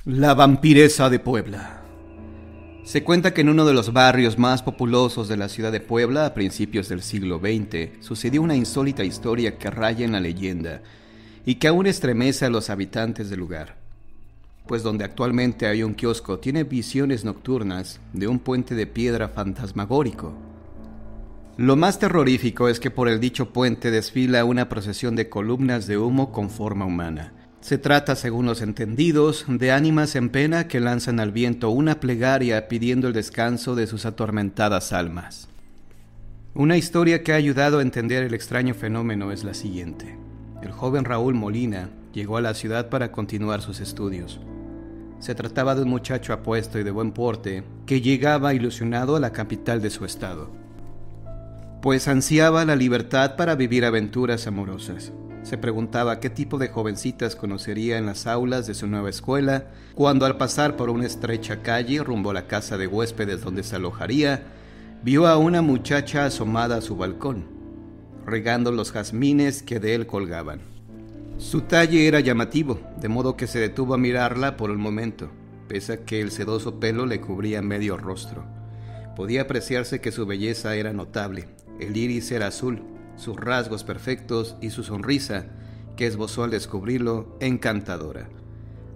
La vampiresa de Puebla. Se cuenta que en uno de los barrios más populosos de la ciudad de Puebla, a principios del siglo XX, sucedió una insólita historia que raya en la leyenda y que aún estremece a los habitantes del lugar. Pues donde actualmente hay un kiosco, tiene visiones nocturnas de un puente de piedra fantasmagórico. Lo más terrorífico es que por el dicho puente desfila una procesión de columnas de humo con forma humana. Se trata, según los entendidos, de ánimas en pena que lanzan al viento una plegaria pidiendo el descanso de sus atormentadas almas. Una historia que ha ayudado a entender el extraño fenómeno es la siguiente. El joven Raúl Molina llegó a la ciudad para continuar sus estudios. Se trataba de un muchacho apuesto y de buen porte que llegaba ilusionado a la capital de su estado, pues ansiaba la libertad para vivir aventuras amorosas. Se preguntaba qué tipo de jovencitas conocería en las aulas de su nueva escuela, cuando al pasar por una estrecha calle rumbo a la casa de huéspedes donde se alojaría, vio a una muchacha asomada a su balcón, regando los jazmines que de él colgaban. Su talle era llamativo, de modo que se detuvo a mirarla por un momento, pese a que el sedoso pelo le cubría medio rostro. Podía apreciarse que su belleza era notable, el iris era azul, sus rasgos perfectos y su sonrisa, que esbozó al descubrirlo, encantadora.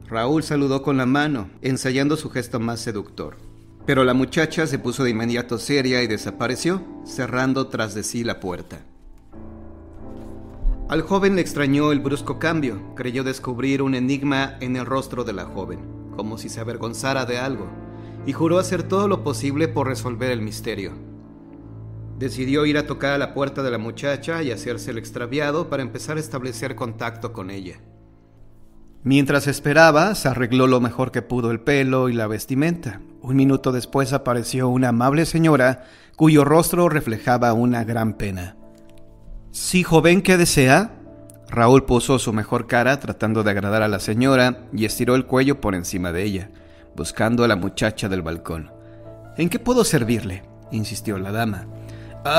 Raúl saludó con la mano, ensayando su gesto más seductor. Pero la muchacha se puso de inmediato seria y desapareció, cerrando tras de sí la puerta. Al joven le extrañó el brusco cambio, creyó descubrir un enigma en el rostro de la joven, como si se avergonzara de algo, y juró hacer todo lo posible por resolver el misterio. Decidió ir a tocar a la puerta de la muchacha y hacerse el extraviado para empezar a establecer contacto con ella. Mientras esperaba, se arregló lo mejor que pudo el pelo y la vestimenta. Un minuto después apareció una amable señora cuyo rostro reflejaba una gran pena. «Sí, joven, ¿qué desea?» Raúl puso su mejor cara tratando de agradar a la señora y estiró el cuello por encima de ella, buscando a la muchacha del balcón. «¿En qué puedo servirle?», insistió la dama.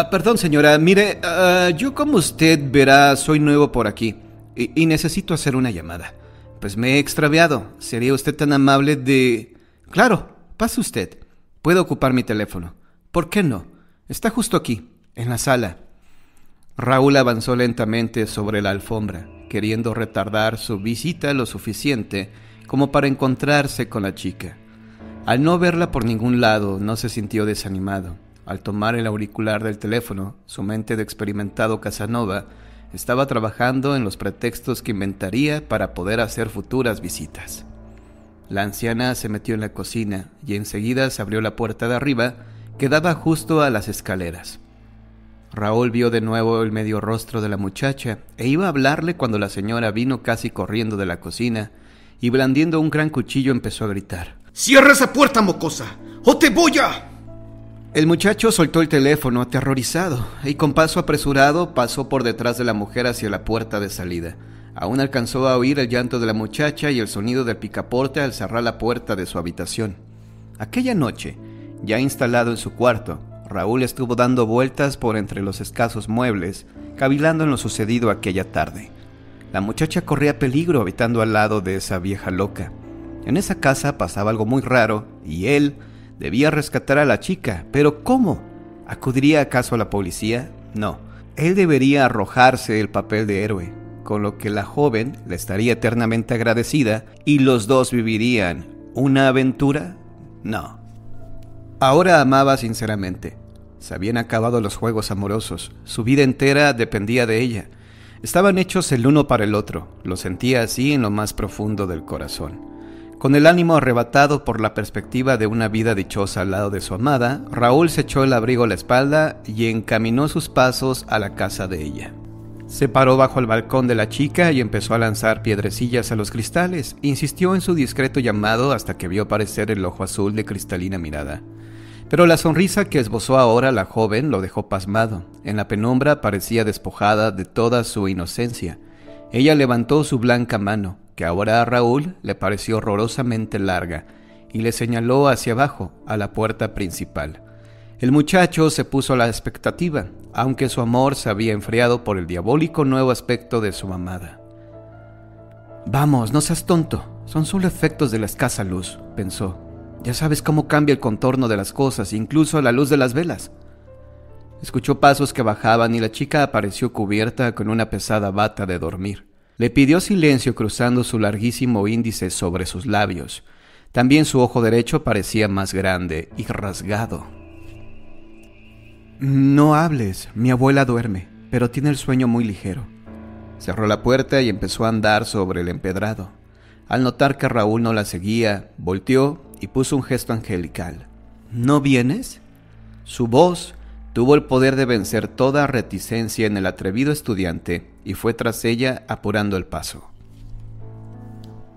Perdón, señora, mire, yo como usted verá soy nuevo por aquí y necesito hacer una llamada. Pues me he extraviado. ¿Sería usted tan amable de...? Claro, pase usted. Puede ocupar mi teléfono. ¿Por qué no? Está justo aquí, en la sala. Raúl avanzó lentamente sobre la alfombra, queriendo retardar su visita lo suficiente como para encontrarse con la chica. Al no verla por ningún lado, no se sintió desanimado. Al tomar el auricular del teléfono, su mente de experimentado Casanova estaba trabajando en los pretextos que inventaría para poder hacer futuras visitas. La anciana se metió en la cocina y enseguida se abrió la puerta de arriba que daba justo a las escaleras. Raúl vio de nuevo el medio rostro de la muchacha e iba a hablarle cuando la señora vino casi corriendo de la cocina y blandiendo un gran cuchillo empezó a gritar. ¡Cierra esa puerta, mocosa! ¡O te voy a...! El muchacho soltó el teléfono aterrorizado y con paso apresurado pasó por detrás de la mujer hacia la puerta de salida. Aún alcanzó a oír el llanto de la muchacha y el sonido del picaporte al cerrar la puerta de su habitación. Aquella noche, ya instalado en su cuarto, Raúl estuvo dando vueltas por entre los escasos muebles, cavilando en lo sucedido aquella tarde. La muchacha corría peligro habitando al lado de esa vieja loca. En esa casa pasaba algo muy raro y él debía rescatar a la chica, pero ¿cómo? ¿Acudiría acaso a la policía? No, él debería arrojarse el papel de héroe, con lo que la joven le estaría eternamente agradecida y los dos vivirían una aventura. No. Ahora amaba sinceramente. Se habían acabado los juegos amorosos, su vida entera dependía de ella. Estaban hechos el uno para el otro, lo sentía así en lo más profundo del corazón. Con el ánimo arrebatado por la perspectiva de una vida dichosa al lado de su amada, Raúl se echó el abrigo a la espalda y encaminó sus pasos a la casa de ella. Se paró bajo el balcón de la chica y empezó a lanzar piedrecillas a los cristales. Insistió en su discreto llamado hasta que vio aparecer el ojo azul de cristalina mirada. Pero la sonrisa que esbozó ahora la joven lo dejó pasmado. En la penumbra parecía despojada de toda su inocencia. Ella levantó su blanca mano, que ahora a Raúl le pareció horrorosamente larga, y le señaló hacia abajo, a la puerta principal. El muchacho se puso a la expectativa, aunque su amor se había enfriado por el diabólico nuevo aspecto de su amada. «Vamos, no seas tonto», Son solo efectos de la escasa luz, pensó. Ya sabes cómo cambia el contorno de las cosas, incluso la luz de las velas. Escuchó pasos que bajaban y la chica apareció cubierta con una pesada bata de dormir. Le pidió silencio cruzando su larguísimo índice sobre sus labios. También su ojo derecho parecía más grande y rasgado. No hables, mi abuela duerme, pero tiene el sueño muy ligero. Cerró la puerta y empezó a andar sobre el empedrado. Al notar que Raúl no la seguía, volteó y puso un gesto angelical. ¿No vienes? Su voz tuvo el poder de vencer toda reticencia en el atrevido estudiante y fue tras ella apurando el paso.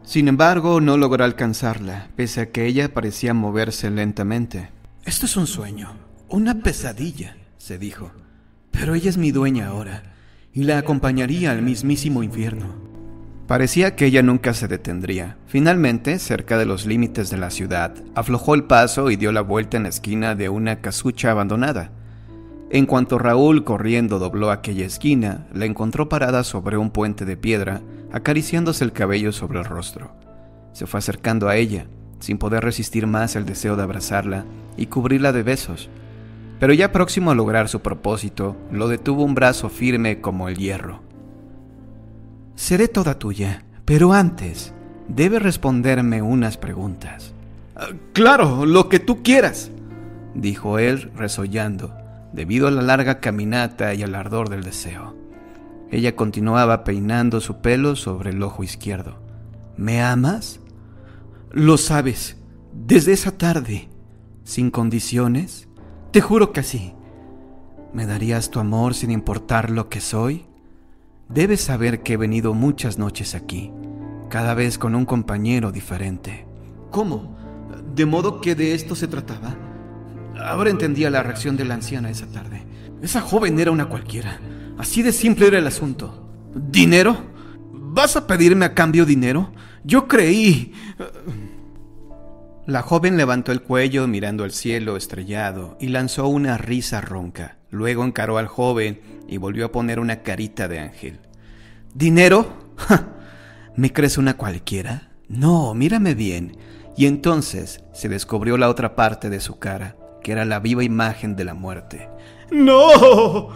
Sin embargo, no logró alcanzarla, pese a que ella parecía moverse lentamente. «Esto es un sueño, una pesadilla», se dijo. «Pero ella es mi dueña ahora, y la acompañaría al mismísimo infierno». Parecía que ella nunca se detendría. Finalmente, cerca de los límites de la ciudad, aflojó el paso y dio la vuelta en la esquina de una casucha abandonada. En cuanto Raúl corriendo dobló aquella esquina, la encontró parada sobre un puente de piedra, acariciándose el cabello sobre el rostro. Se fue acercando a ella, sin poder resistir más el deseo de abrazarla y cubrirla de besos. Pero ya próximo a lograr su propósito, lo detuvo un brazo firme como el hierro. «Seré toda tuya, pero antes debes responderme unas preguntas». «Claro, lo que tú quieras», dijo él resollando, debido a la larga caminata y al ardor del deseo. Ella continuaba peinando su pelo sobre el ojo izquierdo. «¿Me amas?» «Lo sabes, desde esa tarde». «¿Sin condiciones?» «Te juro que sí». «¿Me darías tu amor sin importar lo que soy?» «Debes saber que he venido muchas noches aquí, cada vez con un compañero diferente». «¿Cómo? ¿De modo que de esto se trataba?» Ahora entendía la reacción de la anciana esa tarde. Esa joven era una cualquiera. Así de simple era el asunto. ¿Dinero? ¿Vas a pedirme a cambio dinero? Yo creí... La joven levantó el cuello mirando al cielo estrellado y lanzó una risa ronca. Luego encaró al joven y volvió a poner una carita de ángel. ¿Dinero? ¡Ja! ¿Me crees una cualquiera? No, mírame bien. Y entonces se descubrió la otra parte de su cara, que era la viva imagen de la muerte. ¡No!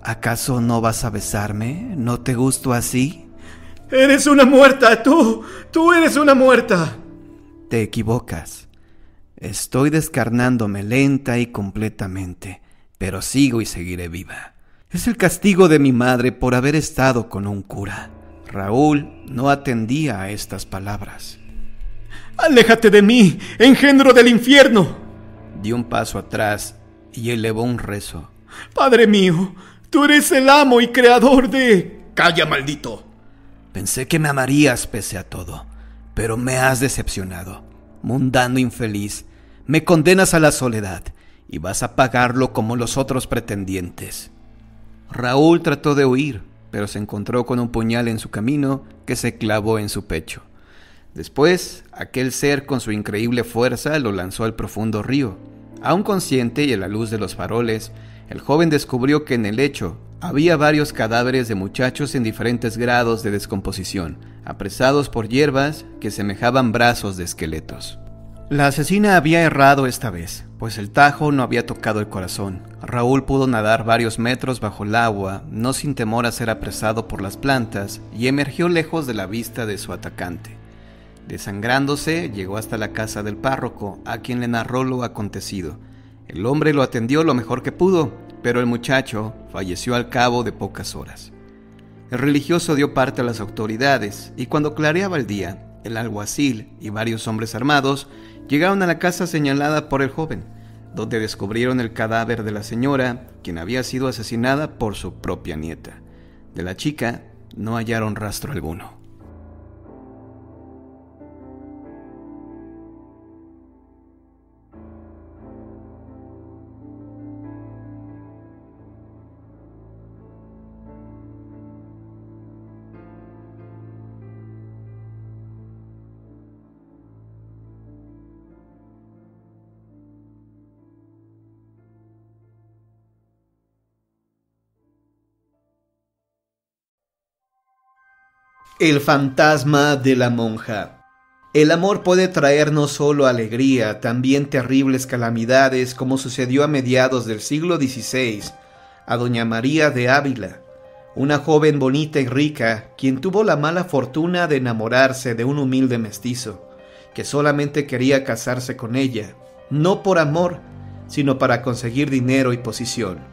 ¿Acaso no vas a besarme? ¿No te gusto así? ¡Eres una muerta! ¡Tú eres una muerta! Te equivocas. Estoy descarnándome lenta y completamente, pero sigo y seguiré viva. Es el castigo de mi madre por haber estado con un cura. Raúl no atendía a estas palabras. ¡Aléjate de mí, engendro del infierno! Dio un paso atrás y elevó un rezo. Padre mío, tú eres el amo y creador de... ¡Calla, maldito! Pensé que me amarías pese a todo, pero me has decepcionado. Mundano infeliz, me condenas a la soledad y vas a pagarlo como los otros pretendientes. Raúl trató de huir, pero se encontró con un puñal en su camino que se clavó en su pecho. Después, aquel ser con su increíble fuerza lo lanzó al profundo río. Aún consciente y a la luz de los faroles, el joven descubrió que en el lecho había varios cadáveres de muchachos en diferentes grados de descomposición, apresados por hierbas que semejaban brazos de esqueletos. La asesina había errado esta vez, pues el tajo no había tocado el corazón. Raúl pudo nadar varios metros bajo el agua, no sin temor a ser apresado por las plantas, y emergió lejos de la vista de su atacante. Desangrándose, llegó hasta la casa del párroco, a quien le narró lo acontecido. El hombre lo atendió lo mejor que pudo, pero el muchacho falleció al cabo de pocas horas. El religioso dio parte a las autoridades, y cuando clareaba el día, el alguacil y varios hombres armados llegaron a la casa señalada por el joven, donde descubrieron el cadáver de la señora, quien había sido asesinada por su propia nieta. De la chica no hallaron rastro alguno. El fantasma de la monja. El amor puede traer no solo alegría, también terribles calamidades, como sucedió a mediados del siglo XVI a doña María de Ávila, una joven bonita y rica, quien tuvo la mala fortuna de enamorarse de un humilde mestizo, que solamente quería casarse con ella, no por amor, sino para conseguir dinero y posición.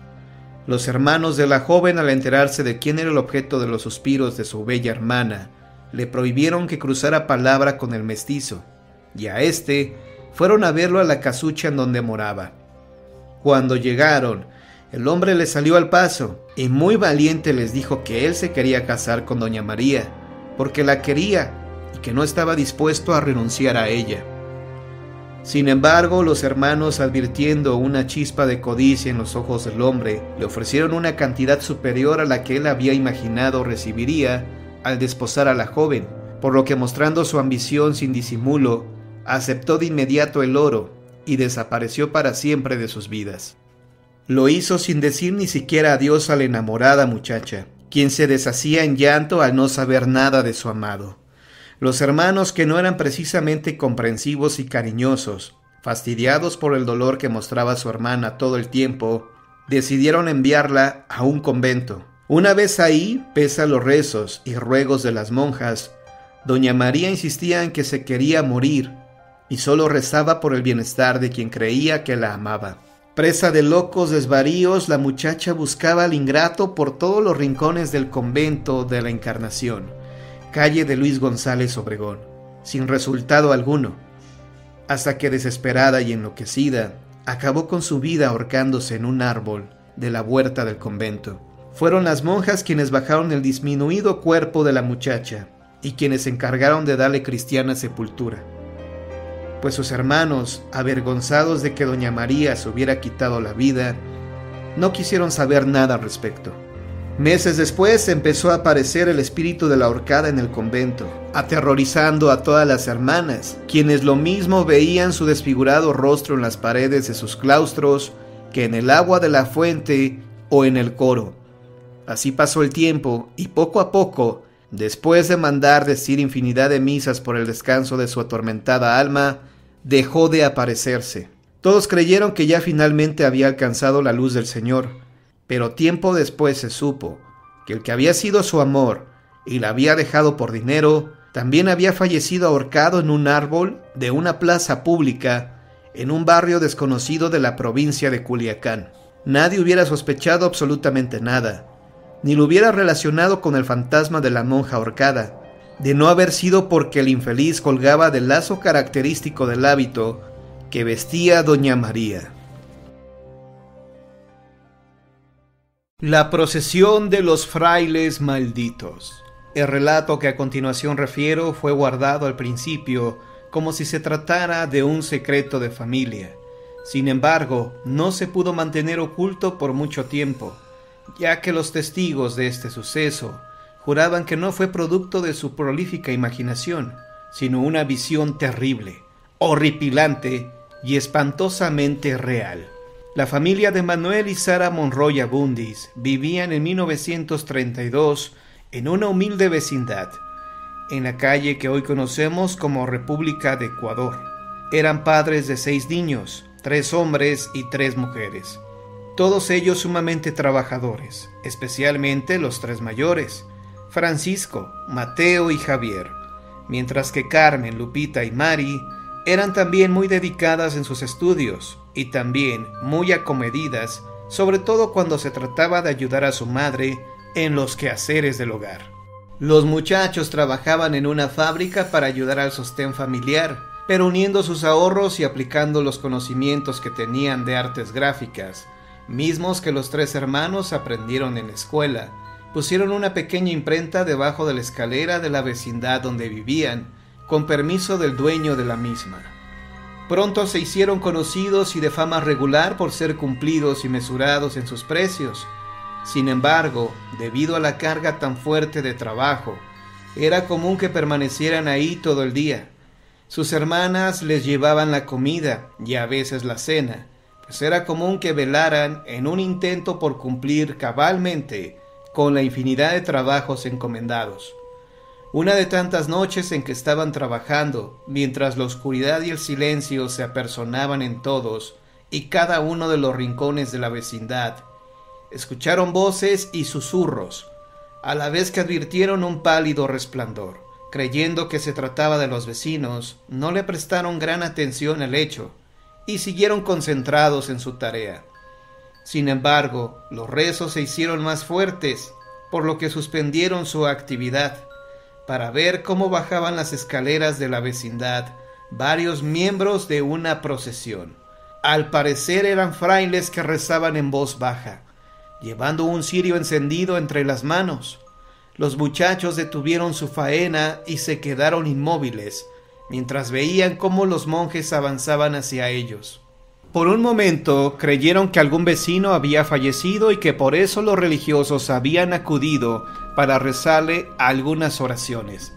Los hermanos de la joven, al enterarse de quién era el objeto de los suspiros de su bella hermana, le prohibieron que cruzara palabra con el mestizo, y a éste fueron a verlo a la casucha en donde moraba. Cuando llegaron, el hombre les salió al paso, y muy valiente les dijo que él se quería casar con doña María, porque la quería, y que no estaba dispuesto a renunciar a ella. Sin embargo, los hermanos, advirtiendo una chispa de codicia en los ojos del hombre, le ofrecieron una cantidad superior a la que él había imaginado recibiría al desposar a la joven, por lo que, mostrando su ambición sin disimulo, aceptó de inmediato el oro y desapareció para siempre de sus vidas. Lo hizo sin decir ni siquiera adiós a la enamorada muchacha, quien se deshacía en llanto al no saber nada de su amado. Los hermanos, que no eran precisamente comprensivos y cariñosos, fastidiados por el dolor que mostraba su hermana todo el tiempo, decidieron enviarla a un convento. Una vez ahí, pese a los rezos y ruegos de las monjas, doña María insistía en que se quería morir y solo rezaba por el bienestar de quien creía que la amaba. Presa de locos desvaríos, la muchacha buscaba al ingrato por todos los rincones del convento de la Encarnación, calle de Luis González Obregón, sin resultado alguno, hasta que, desesperada y enloquecida, acabó con su vida ahorcándose en un árbol de la huerta del convento. Fueron las monjas quienes bajaron el disminuido cuerpo de la muchacha y quienes se encargaron de darle cristiana sepultura, pues sus hermanos, avergonzados de que doña María se hubiera quitado la vida, no quisieron saber nada al respecto. Meses después empezó a aparecer el espíritu de la ahorcada en el convento, aterrorizando a todas las hermanas, quienes lo mismo veían su desfigurado rostro en las paredes de sus claustros que en el agua de la fuente o en el coro. Así pasó el tiempo y poco a poco, después de mandar decir infinidad de misas por el descanso de su atormentada alma, dejó de aparecerse. Todos creyeron que ya finalmente había alcanzado la luz del Señor, pero tiempo después se supo que el que había sido su amor y la había dejado por dinero, también había fallecido ahorcado en un árbol de una plaza pública en un barrio desconocido de la provincia de Culiacán. Nadie hubiera sospechado absolutamente nada, ni lo hubiera relacionado con el fantasma de la monja ahorcada, de no haber sido porque el infeliz colgaba del lazo característico del hábito que vestía doña María. La procesión de los frailes malditos. El relato que a continuación refiero fue guardado al principio como si se tratara de un secreto de familia. Sin embargo, no se pudo mantener oculto por mucho tiempo, ya que los testigos de este suceso juraban que no fue producto de su prolífica imaginación, sino una visión terrible, horripilante y espantosamente real. La familia de Manuel y Sara Monroy Abundis vivían en 1932 en una humilde vecindad, en la calle que hoy conocemos como República de Ecuador. Eran padres de 6 niños, 3 hombres y 3 mujeres, todos ellos sumamente trabajadores, especialmente los 3 mayores, Francisco, Mateo y Javier, mientras que Carmen, Lupita y Mari eran también muy dedicadas en sus estudios y también muy acomedidas, sobre todo cuando se trataba de ayudar a su madre en los quehaceres del hogar. Los muchachos trabajaban en una fábrica para ayudar al sostén familiar, pero uniendo sus ahorros y aplicando los conocimientos que tenían de artes gráficas, mismos que los 3 hermanos aprendieron en la escuela, pusieron una pequeña imprenta debajo de la escalera de la vecindad donde vivían, con permiso del dueño de la misma. Pronto se hicieron conocidos y de fama regular por ser cumplidos y mesurados en sus precios. Sin embargo, debido a la carga tan fuerte de trabajo, era común que permanecieran ahí todo el día. Sus hermanas les llevaban la comida y a veces la cena, pues era común que velaran en un intento por cumplir cabalmente con la infinidad de trabajos encomendados. Una de tantas noches en que estaban trabajando, mientras la oscuridad y el silencio se apersonaban en todos y cada uno de los rincones de la vecindad, escucharon voces y susurros, a la vez que advirtieron un pálido resplandor. Creyendo que se trataba de los vecinos, no le prestaron gran atención al hecho y siguieron concentrados en su tarea. Sin embargo, los rezos se hicieron más fuertes, por lo que suspendieron su actividad para ver cómo bajaban las escaleras de la vecindad varios miembros de una procesión. Al parecer eran frailes que rezaban en voz baja, llevando un cirio encendido entre las manos. Los muchachos detuvieron su faena y se quedaron inmóviles, mientras veían cómo los monjes avanzaban hacia ellos. Por un momento creyeron que algún vecino había fallecido y que por eso los religiosos habían acudido para rezarle algunas oraciones.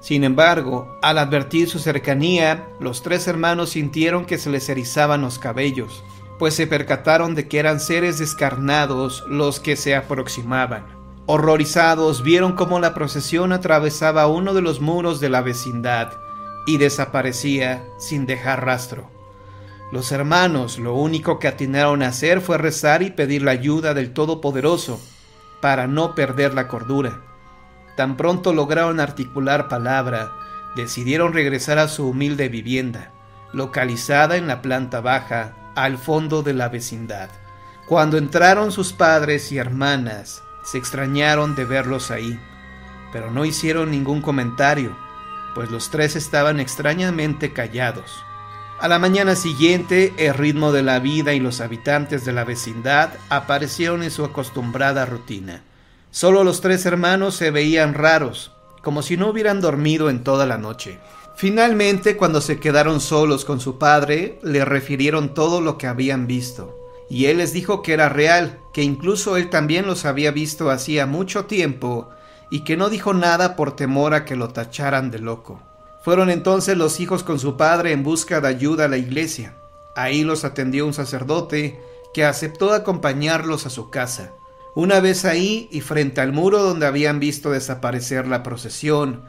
Sin embargo, al advertir su cercanía, los tres hermanos sintieron que se les erizaban los cabellos, pues se percataron de que eran seres descarnados los que se aproximaban. Horrorizados, vieron cómo la procesión atravesaba uno de los muros de la vecindad y desaparecía sin dejar rastro. Los hermanos lo único que atinaron a hacer fue rezar y pedir la ayuda del Todopoderoso para no perder la cordura. Tan pronto lograron articular palabra, decidieron regresar a su humilde vivienda, localizada en la planta baja, al fondo de la vecindad. Cuando entraron sus padres y hermanas, se extrañaron de verlos ahí, pero no hicieron ningún comentario, pues los tres estaban extrañamente callados. A la mañana siguiente, el ritmo de la vida y los habitantes de la vecindad aparecieron en su acostumbrada rutina. Solo los tres hermanos se veían raros, como si no hubieran dormido en toda la noche. Finalmente, cuando se quedaron solos con su padre, le refirieron todo lo que habían visto, y él les dijo que era real, que incluso él también los había visto hacía mucho tiempo, y que no dijo nada por temor a que lo tacharan de loco. Fueron entonces los hijos con su padre en busca de ayuda a la iglesia. Ahí los atendió un sacerdote que aceptó acompañarlos a su casa. Una vez ahí y frente al muro donde habían visto desaparecer la procesión,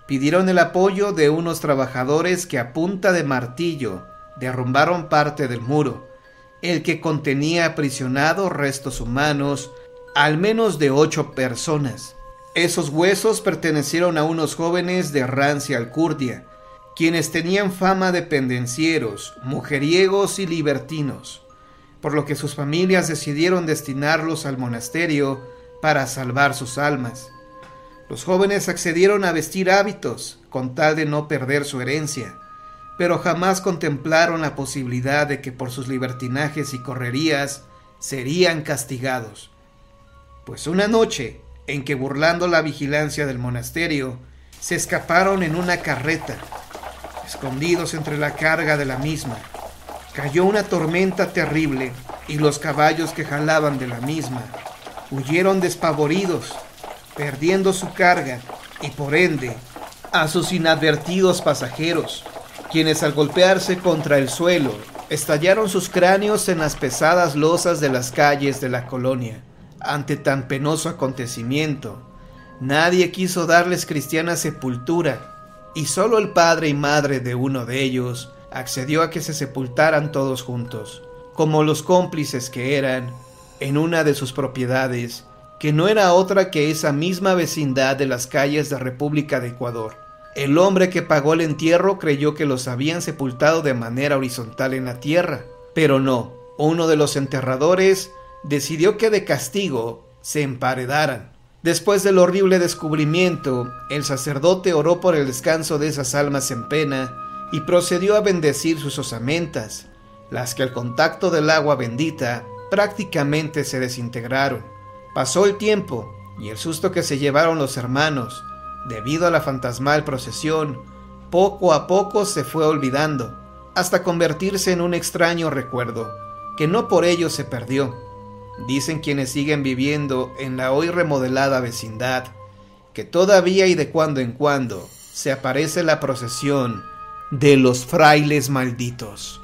pidieron el apoyo de unos trabajadores que a punta de martillo derrumbaron parte del muro, el que contenía aprisionados restos humanos, al menos de 8 personas. Esos huesos pertenecieron a unos jóvenes de rancia alcurnia, quienes tenían fama de pendencieros, mujeriegos y libertinos, por lo que sus familias decidieron destinarlos al monasterio para salvar sus almas. Los jóvenes accedieron a vestir hábitos con tal de no perder su herencia, pero jamás contemplaron la posibilidad de que por sus libertinajes y correrías serían castigados. Pues una noche, en que burlando la vigilancia del monasterio, se escaparon en una carreta. Escondidos entre la carga de la misma, cayó una tormenta terrible y los caballos que jalaban de la misma huyeron despavoridos, perdiendo su carga y por ende a sus inadvertidos pasajeros, quienes al golpearse contra el suelo estallaron sus cráneos en las pesadas losas de las calles de la colonia. Ante tan penoso acontecimiento, nadie quiso darles cristiana sepultura, y solo el padre y madre de uno de ellos accedió a que se sepultaran todos juntos, como los cómplices que eran, en una de sus propiedades, que no era otra que esa misma vecindad de las calles de República de Ecuador. El hombre que pagó el entierro creyó que los habían sepultado de manera horizontal en la tierra, pero no, uno de los enterradores decidió que de castigo se emparedaran. Después del horrible descubrimiento, el sacerdote oró por el descanso de esas almas en pena y procedió a bendecir sus osamentas, las que al contacto del agua bendita prácticamente se desintegraron. Pasó el tiempo y el susto que se llevaron los hermanos, debido a la fantasmal procesión, poco a poco se fue olvidando, hasta convertirse en un extraño recuerdo, que no por ello se perdió. Dicen quienes siguen viviendo en la hoy remodelada vecindad, que todavía y de cuando en cuando se aparece la procesión de los frailes malditos.